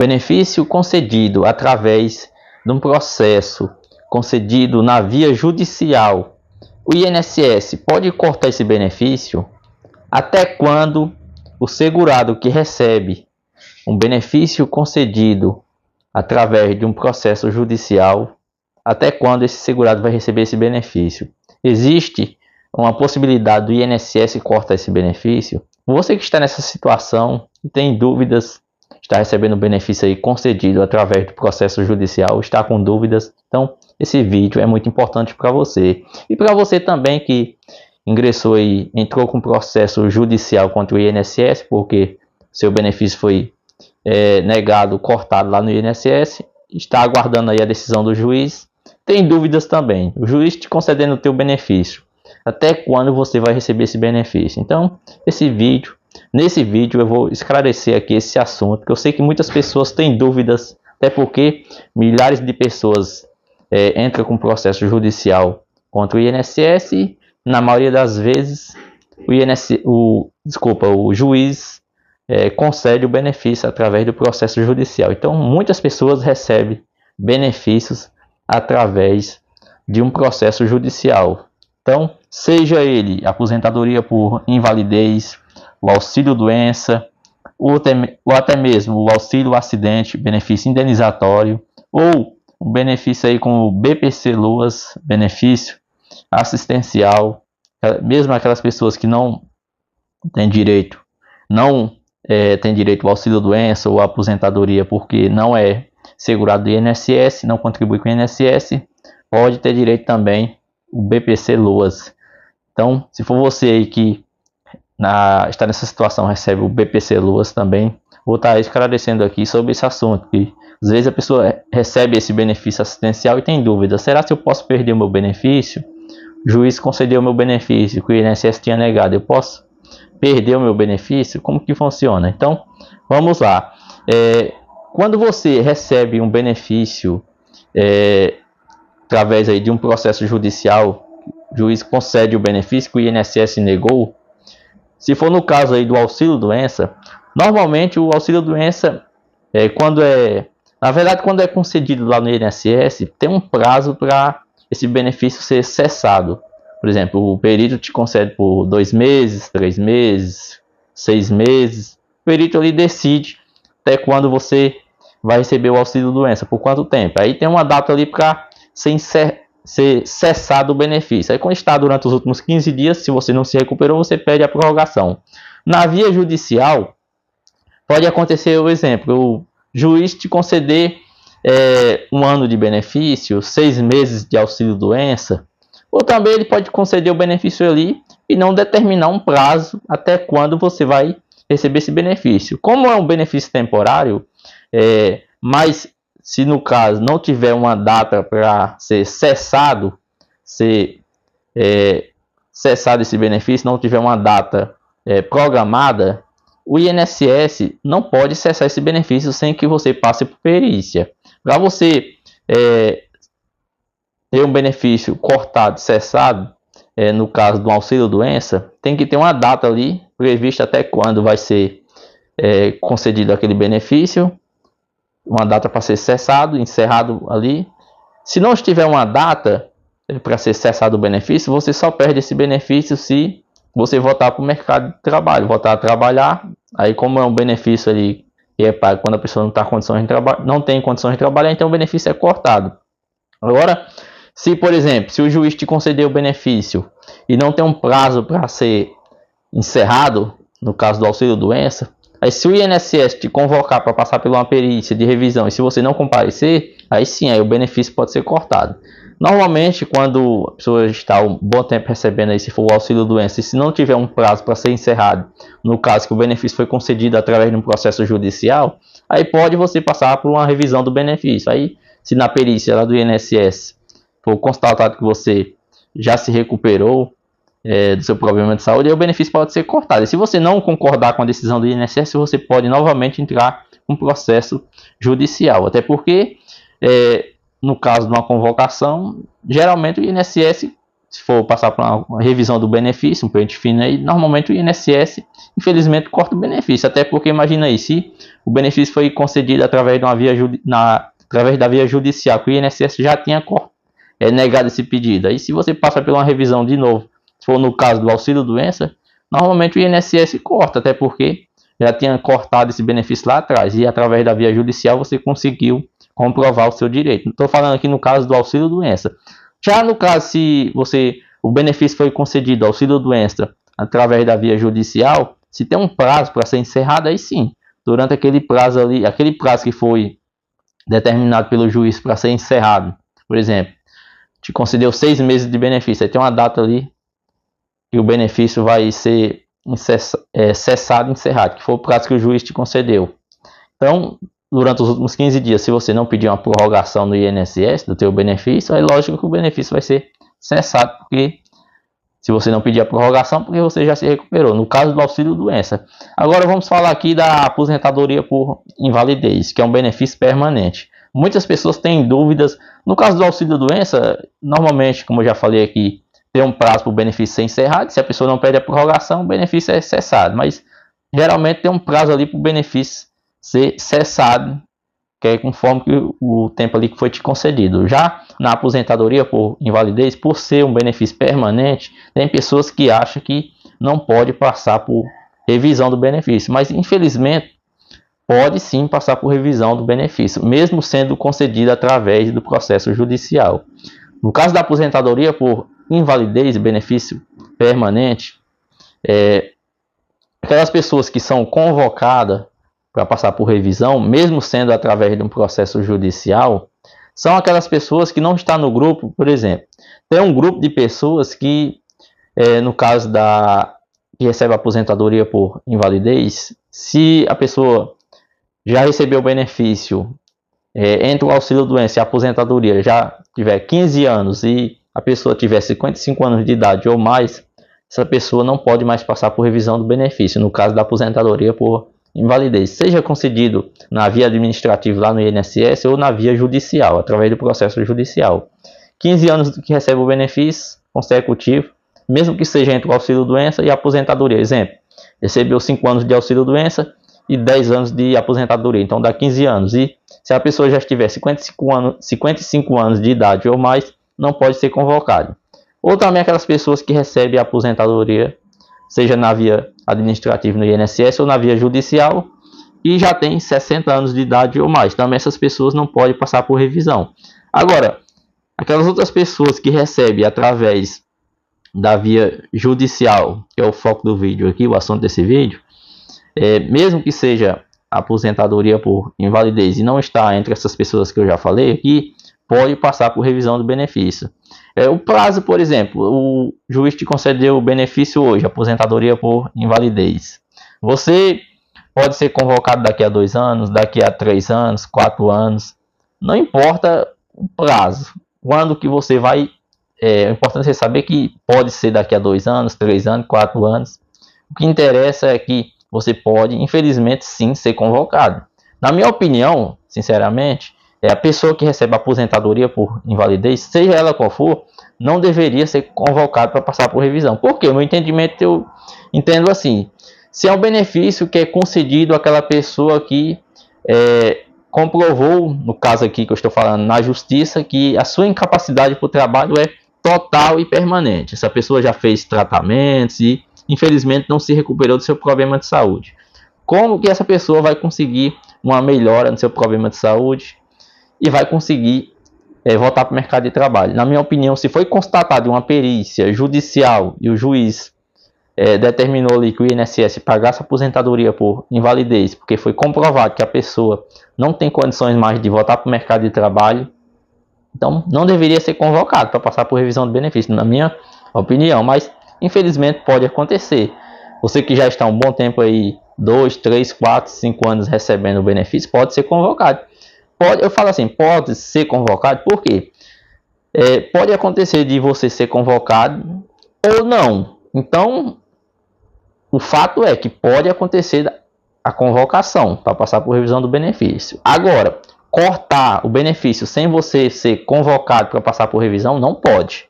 benefício concedido através de um processo concedido na via judicial, o INSS pode cortar esse benefício? Até quando o segurado que recebe um benefício concedido através de um processo judicial, até quando esse segurado vai receber esse benefício? Existe uma possibilidade do INSS cortar esse benefício? Você que está nessa situação e tem dúvidas, está recebendo benefício aí concedido através do processo judicial, está com dúvidas, então esse vídeo é muito importante para você. E para você também que ingressou aí, entrou com processo judicial contra o INSS, porque seu benefício foi negado, cortado lá no INSS, está aguardando aí a decisão do juiz, tem dúvidas também, o juiz te concedendo o teu benefício, até quando você vai receber esse benefício? Então, nesse vídeo eu vou esclarecer aqui esse assunto, porque eu sei que muitas pessoas têm dúvidas, até porque milhares de pessoas entram com processo judicial contra o INSS e, na maioria das vezes, o juiz concede o benefício através do processo judicial. Então, muitas pessoas recebem benefícios através de um processo judicial. Então, seja ele aposentadoria por invalidez, o auxílio-doença, ou até mesmo o auxílio-acidente, benefício indenizatório, ou um benefício aí com o BPC-Loas, benefício assistencial, mesmo aquelas pessoas que não têm direito, tem direito ao auxílio-doença ou aposentadoria porque não é segurado do INSS, não contribui com o INSS, pode ter direito também o BPC-Loas. Então, se for você aí que está nessa situação, recebe o BPC-Loas também, vou estar esclarecendo aqui sobre esse assunto, que às vezes a pessoa recebe esse benefício assistencial e tem dúvida, será que eu posso perder o meu benefício? O juiz concedeu o meu benefício, que o INSS tinha negado, eu posso perder o meu benefício? Como que funciona? Então, vamos lá. Quando você recebe um benefício através aí de um processo judicial, o juiz concede o benefício que o INSS negou. Se for no caso aí do auxílio-doença, normalmente o auxílio-doença, quando é concedido lá no INSS, tem um prazo para esse benefício ser cessado. Por exemplo, o perito te concede por 2 meses, 3 meses, 6 meses. O perito ali decide até quando você vai receber o auxílio-doença, por quanto tempo. Aí tem uma data ali para ser cessado o benefício. Aí quando está durante os últimos 15 dias, se você não se recuperou, você pede a prorrogação. Na via judicial, pode acontecer o exemplo, o juiz te conceder 1 ano de benefício, 6 meses de auxílio-doença, ou também ele pode conceder o benefício ali e não determinar um prazo até quando você vai receber esse benefício. Como é um benefício temporário, mas se no caso não tiver uma data para ser cessado esse benefício, não tiver uma data programada, o INSS não pode cessar esse benefício sem que você passe por perícia. Para você ter um benefício cortado, cessado, no caso do auxílio-doença, tem que ter uma data ali prevista até quando vai ser concedido aquele benefício, uma data para ser cessado, encerrado ali. Se não tiver uma data para ser cessado o benefício, você só perde esse benefício se você voltar para o mercado de trabalho, voltar a trabalhar. Aí, como é um benefício ali que é pago quando a pessoa não tem condições de trabalhar, então o benefício é cortado. Agora, se por exemplo, se o juiz te conceder o benefício e não tem um prazo para ser encerrado, no caso do auxílio-doença, aí se o INSS te convocar para passar por uma perícia de revisão e se você não comparecer, aí sim, aí o benefício pode ser cortado. Normalmente, quando a pessoa está um bom tempo recebendo aí, se for o auxílio-doença, e se não tiver um prazo para ser encerrado, no caso que o benefício foi concedido através de um processo judicial, aí pode você passar por uma revisão do benefício. Aí, se na perícia lá do INSS for constatado que você já se recuperou do seu problema de saúde, aí o benefício pode ser cortado. E se você não concordar com a decisão do INSS, você pode novamente entrar com um processo judicial. Até porque, no caso de uma convocação, geralmente o INSS se for passar por uma revisão do benefício, um pente fino aí, normalmente o INSS, infelizmente, corta o benefício. Até porque, imagina aí, se o benefício foi concedido através de uma via, através da via judicial, que o INSS já tinha negado esse pedido. Aí, se você passa por uma revisão de novo, se for no caso do auxílio-doença, normalmente o INSS corta, até porque já tinha cortado esse benefício lá atrás. E através da via judicial você conseguiu comprovar o seu direito. Estou falando aqui no caso do auxílio-doença. Já no caso, se o benefício foi concedido, auxílio-doença, através da via judicial, se tem um prazo para ser encerrado, aí sim, durante aquele prazo ali, aquele prazo que foi determinado pelo juiz para ser encerrado, por exemplo, te concedeu 6 meses de benefício, aí tem uma data ali que o benefício vai ser cessado, encerrado, que foi o prazo que o juiz te concedeu. Então, durante os últimos 15 dias, se você não pedir uma prorrogação no INSS do teu benefício, é lógico que o benefício vai ser cessado, porque se você não pedir a prorrogação, porque você já se recuperou. No caso do auxílio-doença. Agora vamos falar aqui da aposentadoria por invalidez, que é um benefício permanente. Muitas pessoas têm dúvidas. No caso do auxílio-doença, normalmente, como eu já falei aqui, tem um prazo para o benefício ser encerrado. Se a pessoa não pede a prorrogação, o benefício é cessado. Mas geralmente tem um prazo ali para o benefício ser cessado, que é conforme o tempo ali que foi te concedido. Já na aposentadoria por invalidez, por ser um benefício permanente, tem pessoas que acham que não pode passar por revisão do benefício, mas infelizmente pode sim passar por revisão do benefício, mesmo sendo concedido através do processo judicial. No caso da aposentadoria por invalidez, benefício permanente, aquelas pessoas que são convocadas para passar por revisão, mesmo sendo através de um processo judicial, são aquelas pessoas que não estão no grupo. Por exemplo, tem um grupo de pessoas que, no caso que recebe aposentadoria por invalidez, se a pessoa já recebeu o benefício entre o auxílio-doença e a aposentadoria, já tiver 15 anos e a pessoa tiver 55 anos de idade ou mais, essa pessoa não pode mais passar por revisão do benefício, no caso da aposentadoria por invalidez, seja concedido na via administrativa lá no INSS ou na via judicial, através do processo judicial. 15 anos que recebe o benefício consecutivo, mesmo que seja entre o auxílio-doença e a aposentadoria. Exemplo, recebeu 5 anos de auxílio-doença e 10 anos de aposentadoria, então dá 15 anos. E se a pessoa já estiver 55 anos de idade ou mais, não pode ser convocado. Ou também aquelas pessoas que recebem a aposentadoria, seja na via administrativa no INSS ou na via judicial, e já tem 60 anos de idade ou mais. Também essas pessoas não podem passar por revisão. Agora, aquelas outras pessoas que recebem através da via judicial, que é o foco do vídeo aqui, o assunto desse vídeo, mesmo que seja aposentadoria por invalidez e não está entre essas pessoas que eu já falei aqui, pode passar por revisão do benefício. O prazo, por exemplo, o juiz te concedeu o benefício hoje, aposentadoria por invalidez. Você pode ser convocado daqui a 2 anos, daqui a 3 anos, 4 anos, não importa o prazo. Quando que você vai, é importante você saber que pode ser daqui a 2 anos, 3 anos, 4 anos. O que interessa é que você pode, infelizmente, sim, ser convocado. Na minha opinião, sinceramente, a pessoa que recebe aposentadoria por invalidez, seja ela qual for, não deveria ser convocado para passar por revisão. Por quê? Meu entendimento, eu entendo assim: se é um benefício que é concedido àquela pessoa que comprovou, no caso aqui que eu estou falando, na justiça, que a sua incapacidade para o trabalho é total e permanente. Essa pessoa já fez tratamentos e, infelizmente, não se recuperou do seu problema de saúde. Como que essa pessoa vai conseguir uma melhora no seu problema de saúde e vai conseguir voltar para o mercado de trabalho? Na minha opinião, se foi constatado uma perícia judicial e o juiz determinou ali que o INSS pagasse aposentadoria por invalidez, porque foi comprovado que a pessoa não tem condições mais de voltar para o mercado de trabalho, então não deveria ser convocado para passar por revisão de benefício, na minha opinião. Mas infelizmente pode acontecer. Você que já está um bom tempo aí, 2, 3, 4, 5 anos recebendo o benefício, pode ser convocado. Eu falo assim, pode ser convocado, por quê? Pode acontecer de você ser convocado ou não. Então, o fato é que pode acontecer a convocação para passar por revisão do benefício. Agora, cortar o benefício sem você ser convocado para passar por revisão, não pode.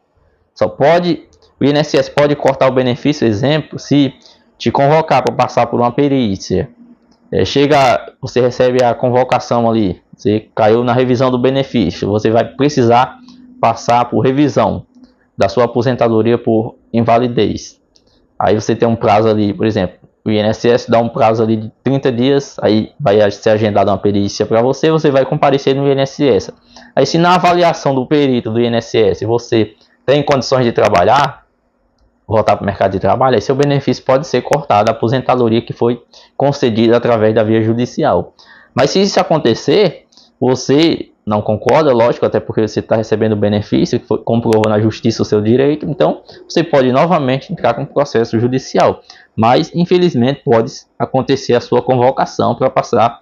O INSS pode cortar o benefício, exemplo, se te convocar para passar por uma perícia. Você recebe a convocação ali, você caiu na revisão do benefício, você vai precisar passar por revisão da sua aposentadoria por invalidez. Aí você tem um prazo ali, por exemplo, o INSS dá um prazo ali de 30 dias, aí vai ser agendada uma perícia para você, você vai comparecer no INSS. Aí se na avaliação do perito do INSS você tem condições de trabalhar, voltar para o mercado de trabalho, aí seu benefício pode ser cortado, a aposentadoria que foi concedida através da via judicial. Mas se isso acontecer, você não concorda, lógico, até porque você está recebendo o benefício, que comprovou na justiça o seu direito, então você pode novamente entrar com um processo judicial. Mas, infelizmente, pode acontecer a sua convocação para passar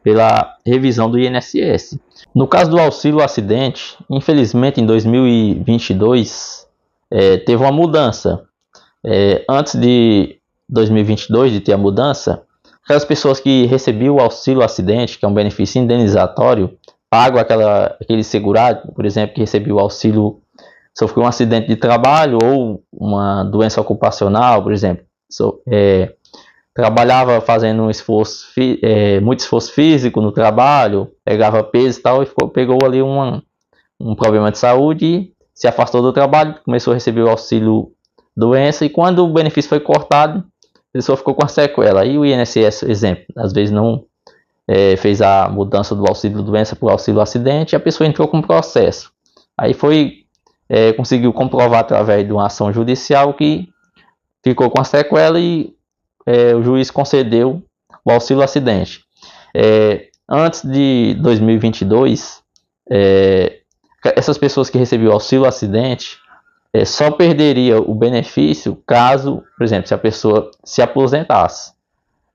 pela revisão do INSS. No caso do auxílio acidente, infelizmente em 2022 teve uma mudança. Antes de 2022 de ter a mudança, aquelas pessoas que recebiam o auxílio acidente, que é um benefício indenizatório, pago aquele segurado, por exemplo, que recebeu o auxílio, sofreu um acidente de trabalho ou uma doença ocupacional, por exemplo, trabalhava fazendo muito esforço físico no trabalho, pegava peso e tal, e pegou ali um problema de saúde e se afastou do trabalho, começou a receber o auxílio doença, e quando o benefício foi cortado, a pessoa ficou com a sequela. E o INSS, exemplo, às vezes não fez a mudança do auxílio doença para o auxílio acidente, e a pessoa entrou com um processo. Aí conseguiu comprovar através de uma ação judicial que ficou com a sequela e o juiz concedeu o auxílio acidente. Antes de 2022, essas pessoas que recebiam o auxílio acidente só perderia o benefício caso, por exemplo, se a pessoa se aposentasse.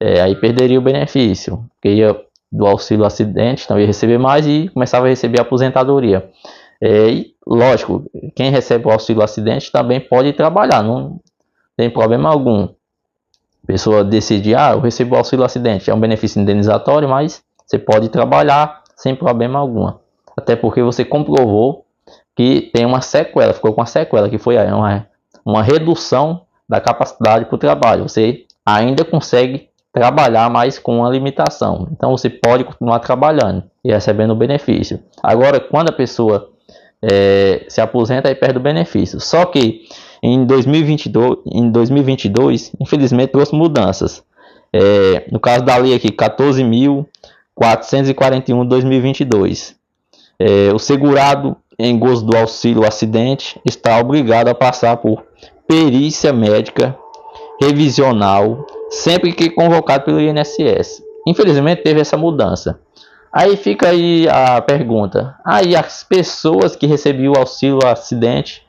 Aí perderia o benefício, porque ia do auxílio acidente, então ia receber mais e começava a receber a aposentadoria. E lógico, quem recebe o auxílio acidente também pode trabalhar, não tem problema algum. A pessoa decide, eu recebo o auxílio acidente, é um benefício indenizatório, mas você pode trabalhar sem problema algum. Até porque você comprovou que tem uma sequela, ficou com uma sequela, que foi uma redução da capacidade para o trabalho. Você ainda consegue trabalhar, mas com uma limitação. Então você pode continuar trabalhando e recebendo o benefício. Agora, quando a pessoa se aposenta, aí perde o benefício. Só que em 2022, infelizmente, trouxe mudanças. No caso da lei aqui, 14.441 de 2022, o segurado em gozo do auxílio acidente está obrigado a passar por perícia médica revisional sempre que convocado pelo INSS. Infelizmente teve essa mudança. Aí fica aí a pergunta: aí as pessoas que recebiam o auxílio acidente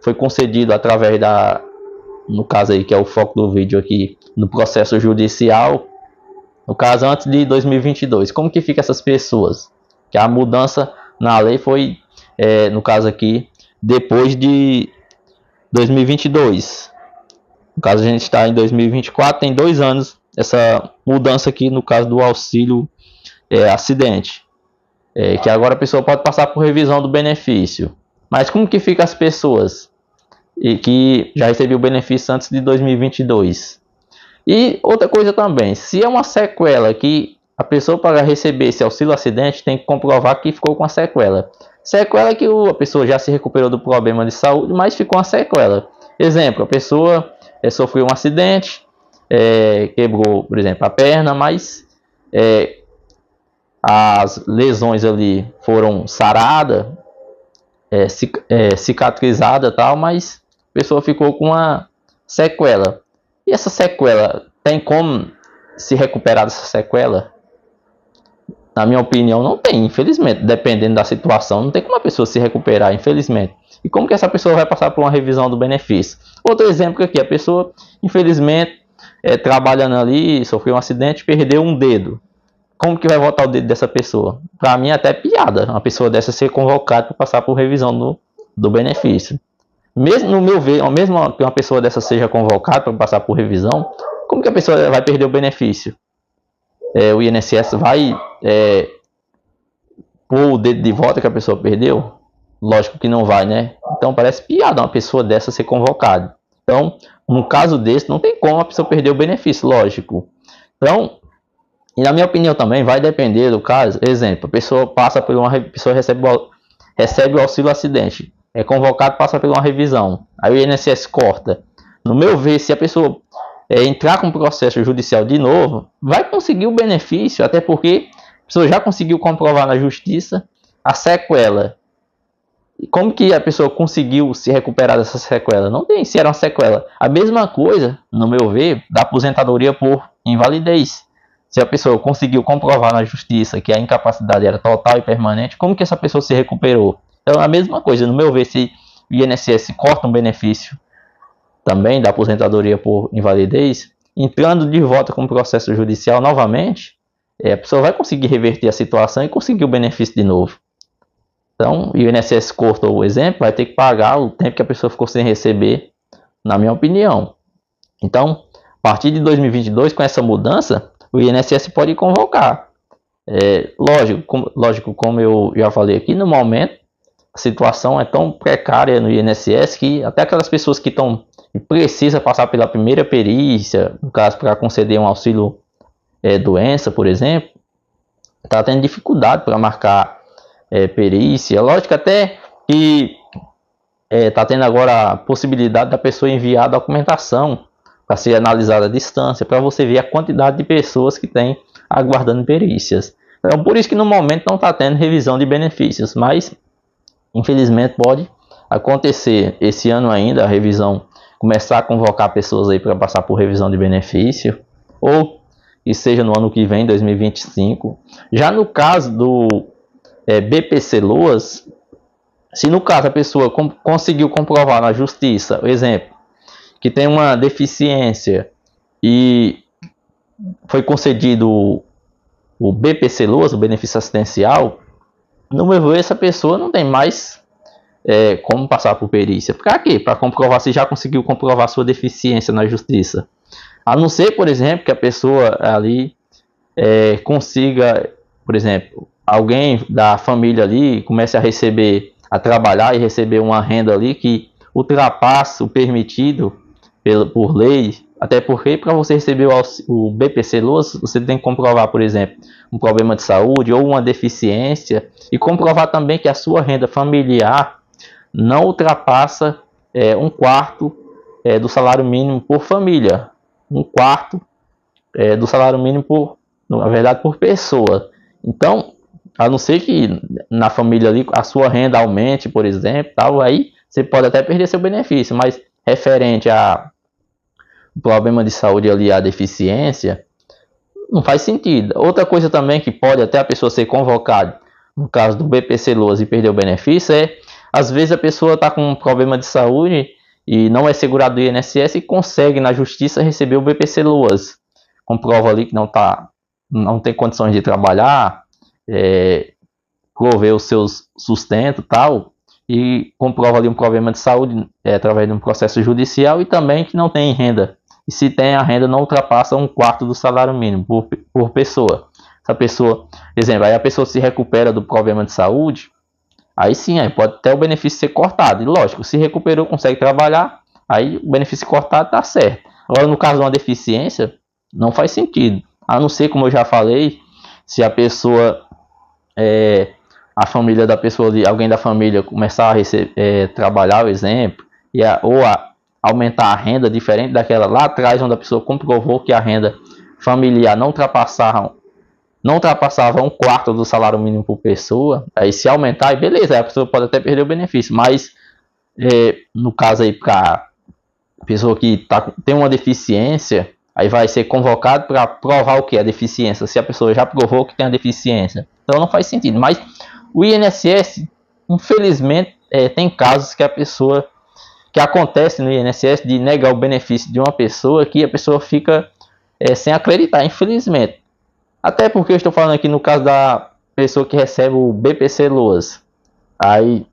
foi concedido através no caso aí que é o foco do vídeo aqui, no processo judicial, no caso antes de 2022, como que fica essas pessoas? Que a mudança na lei foi, no caso aqui, depois de 2022. No caso a gente está em 2024, tem 2 anos essa mudança aqui no caso do auxílio acidente, que agora a pessoa pode passar por revisão do benefício. Mas como que fica as pessoas que já recebiam o benefício antes de 2022? E outra coisa também, se é uma sequela que a pessoa para receber esse auxílio acidente tem que comprovar que ficou com a sequela. Sequela que a pessoa já se recuperou do problema de saúde, mas ficou uma sequela. Exemplo, a pessoa sofreu um acidente, quebrou, por exemplo, a perna, mas as lesões ali foram saradas, cicatrizadas, tal, mas a pessoa ficou com uma sequela. E essa sequela, tem como se recuperar dessa sequela? Na minha opinião, não tem, infelizmente. Dependendo da situação, não tem como a pessoa se recuperar, infelizmente. E como que essa pessoa vai passar por uma revisão do benefício? Outro exemplo aqui, a pessoa, infelizmente, trabalhando ali, sofreu um acidente, perdeu um dedo. Como que vai voltar o dedo dessa pessoa? Para mim, até piada, uma pessoa dessa ser convocada para passar por revisão do benefício. Mesmo no meu ver, mesmo que uma pessoa dessa seja convocada para passar por revisão, como que a pessoa vai perder o benefício? O INSS vai pôr o dedo de volta que a pessoa perdeu? Lógico que não vai, né? Então parece piada uma pessoa dessa ser convocada. Então, no caso desse, não tem como a pessoa perder o benefício, lógico. Então, e na minha opinião também, vai depender do caso. Exemplo, a pessoa passa por uma pessoa recebe o auxílio acidente, é convocado, passa por uma revisão, aí o INSS corta. No meu ver, se a pessoa entrar com o processo judicial de novo, vai conseguir o benefício, até porque a pessoa já conseguiu comprovar na justiça a sequela. E como que a pessoa conseguiu se recuperar dessa sequela? Não tem se era uma sequela. A mesma coisa, no meu ver, da aposentadoria por invalidez. Se a pessoa conseguiu comprovar na justiça que a incapacidade era total e permanente, como que essa pessoa se recuperou? Então, a mesma coisa, no meu ver, se o INSS corta um benefício também da aposentadoria por invalidez, entrando de volta com o processo judicial novamente, a pessoa vai conseguir reverter a situação e conseguir o benefício de novo. Então, o INSS cortou o exemplo, vai ter que pagar o tempo que a pessoa ficou sem receber, na minha opinião. Então, a partir de 2022, com essa mudança, o INSS pode convocar. Lógico, como eu já falei aqui, no momento, a situação é tão precária no INSS que até aquelas pessoas que precisam passar pela primeira perícia, no caso, para conceder um auxílio doença, por exemplo, está tendo dificuldade para marcar perícia. Lógico até que está tendo agora a possibilidade da pessoa enviar a documentação para ser analisada à distância, para você ver a quantidade de pessoas que tem aguardando perícias. Então, por isso que no momento não está tendo revisão de benefícios, mas infelizmente pode acontecer esse ano ainda a revisão, começar a convocar pessoas aí para passar por revisão de benefício, ou que seja no ano que vem, 2025. Já no caso do BPC-Loas, se no caso a pessoa conseguiu comprovar na justiça, o exemplo, que tem uma deficiência e foi concedido o BPC-Loas, o benefício assistencial, no meu ver, essa pessoa não tem mais como passar por perícia. Para quê? Para comprovar se já conseguiu comprovar sua deficiência na justiça. A não ser, por exemplo, que a pessoa ali consiga, por exemplo, alguém da família ali comece a trabalhar e receber uma renda ali que ultrapassa o permitido por lei. Até porque para você receber o BPC-Loas, você tem que comprovar, por exemplo, um problema de saúde ou uma deficiência e comprovar também que a sua renda familiar não ultrapassa 1/4 do salário mínimo por família. 1/4 do salário mínimo por pessoa. Então, a não ser que na família ali a sua renda aumente, por exemplo, tal, aí você pode até perder seu benefício, mas referente a problema de saúde ali, a deficiência, não faz sentido. Outra coisa também que pode até a pessoa ser convocada, no caso do BPC-Loas e perder o benefício, às vezes a pessoa está com um problema de saúde e não é segurado do INSS e consegue na justiça receber o BPC-Loas. Comprova ali que não tem condições de trabalhar, prover os seus sustentos e tal, e comprova ali um problema de saúde através de um processo judicial e também que não tem renda. E se tem, a renda não ultrapassa 1/4 do salário mínimo por pessoa. Essa pessoa, exemplo, aí a pessoa se recupera do problema de saúde, aí sim, aí pode até o benefício ser cortado. E lógico, se recuperou, consegue trabalhar, aí o benefício cortado está certo. Agora, no caso de uma deficiência, não faz sentido. A não ser, como eu já falei, se a pessoa, a família da pessoa, alguém da família começar a trabalhar, o exemplo, aumentar a renda diferente daquela lá atrás, onde a pessoa comprovou que a renda familiar não ultrapassava 1/4 do salário mínimo por pessoa. Aí se aumentar, aí beleza, aí a pessoa pode até perder o benefício, mas no caso aí para pessoa que tem uma deficiência, aí vai ser convocado para provar o que? A deficiência, se a pessoa já provou que tem a deficiência. Então não faz sentido, mas o INSS, infelizmente, tem casos que acontece no INSS de negar o benefício de uma pessoa que a pessoa fica sem acreditar, infelizmente. Até porque eu estou falando aqui no caso da pessoa que recebe o BPC-Loas. Aí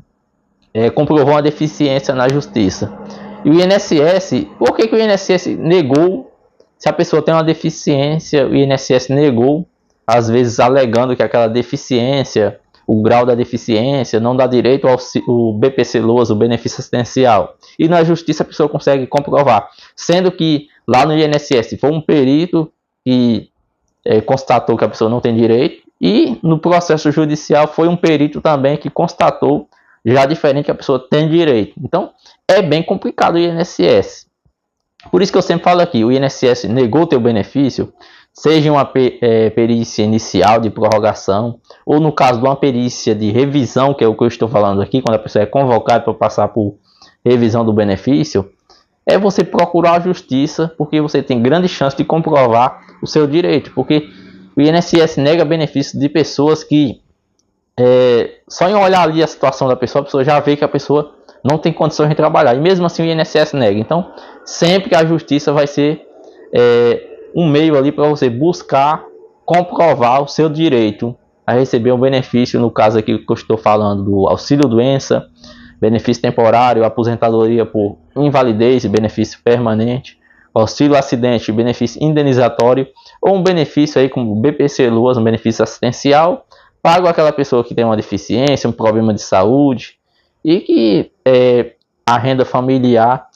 comprovou uma deficiência na justiça. E o INSS, por que o INSS negou? Se a pessoa tem uma deficiência, o INSS negou, às vezes alegando que aquela deficiência o grau da deficiência, não dá direito ao o BPC-Loas, o benefício assistencial. E na justiça a pessoa consegue comprovar, sendo que lá no INSS foi um perito que constatou que a pessoa não tem direito, e no processo judicial foi um perito também que constatou já diferente que a pessoa tem direito. Então é bem complicado o INSS. Por isso que eu sempre falo aqui, o INSS negou o teu benefício, seja uma perícia inicial de prorrogação, ou no caso de uma perícia de revisão, que é o que eu estou falando aqui, quando a pessoa é convocada para passar por revisão do benefício, é você procurar a justiça, porque você tem grande chance de comprovar o seu direito, porque o INSS nega benefícios de pessoas que, só em olhar ali a situação da pessoa, a pessoa já vê que a pessoa não tem condições de trabalhar, e mesmo assim o INSS nega. Então, sempre que a justiça vai ser um meio ali para você buscar comprovar o seu direito a receber um benefício, no caso aqui que eu estou falando do auxílio-doença, benefício temporário, aposentadoria por invalidez e benefício permanente, auxílio-acidente, benefício indenizatório, ou um benefício aí como BPC-Loas, um benefício assistencial, pago àquela pessoa que tem uma deficiência, um problema de saúde, e que a renda familiar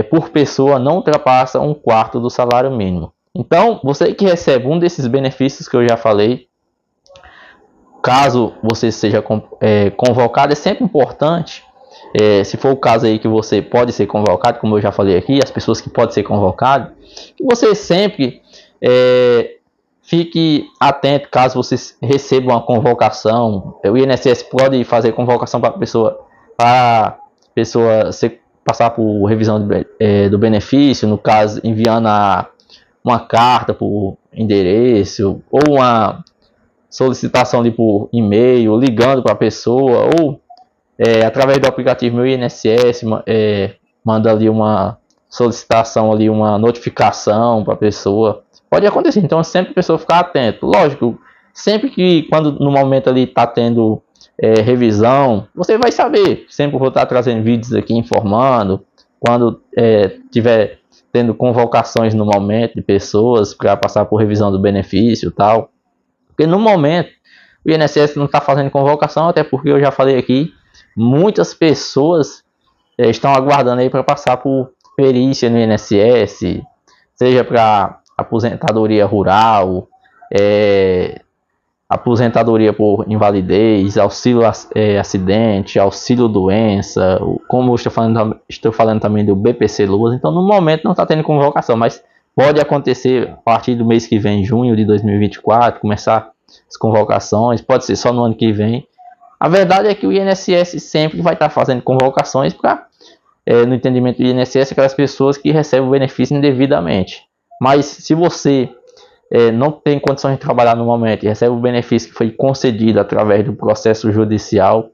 por pessoa não ultrapassa 1/4 do salário mínimo. Então, você que recebe um desses benefícios que eu já falei, caso você seja convocado, é sempre importante, se for o caso aí que você pode ser convocado, como eu já falei aqui, as pessoas que podem ser convocadas, que você sempre fique atento caso você receba uma convocação. O INSS pode fazer convocação para a pessoa passar por revisão do benefício, no caso enviando uma carta por endereço, ou uma solicitação ali por e-mail, ligando para a pessoa, ou através do aplicativo Meu INSS, manda ali uma solicitação, ali uma notificação para a pessoa. Pode acontecer, então sempre a pessoa ficar atento. Lógico, sempre que quando no momento ali está tendo revisão, você vai saber. Sempre vou estar trazendo vídeos aqui informando quando tiver tendo convocações no momento de pessoas para passar por revisão do benefício e tal. Porque no momento o INSS não está fazendo convocação, até porque eu já falei aqui, muitas pessoas estão aguardando aí para passar por perícia no INSS, seja para aposentadoria rural, aposentadoria por invalidez, auxílio acidente, auxílio doença, como eu estou falando também do BPC-Loas. Então no momento não está tendo convocação, mas pode acontecer a partir do mês que vem, junho de 2024, começar as convocações, pode ser só no ano que vem. A verdade é que o INSS sempre vai estar fazendo convocações para, no entendimento do INSS, aquelas pessoas que recebem o benefício indevidamente. Mas se você não tem condições de trabalhar no momento e recebe o benefício que foi concedido através do processo judicial,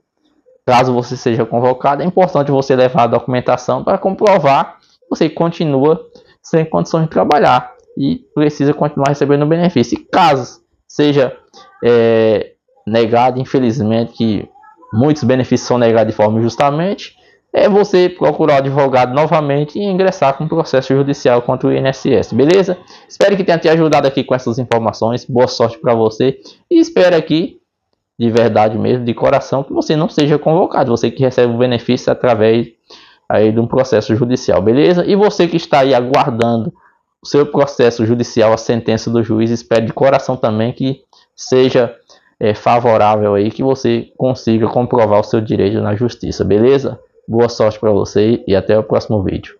caso você seja convocado, é importante você levar a documentação para comprovar que você continua sem condições de trabalhar e precisa continuar recebendo o benefício. E caso seja negado, infelizmente, que muitos benefícios são negados de forma injustamente, é você procurar o advogado novamente e ingressar com um processo judicial contra o INSS, beleza? Espero que tenha te ajudado aqui com essas informações, boa sorte para você, e espero aqui, de verdade mesmo, de coração, que você não seja convocado, você que recebe o benefício através aí de um processo judicial, beleza? E você que está aí aguardando o seu processo judicial, a sentença do juiz, espero de coração também que seja favorável aí, que você consiga comprovar o seu direito na justiça, beleza? Boa sorte para você e até o próximo vídeo.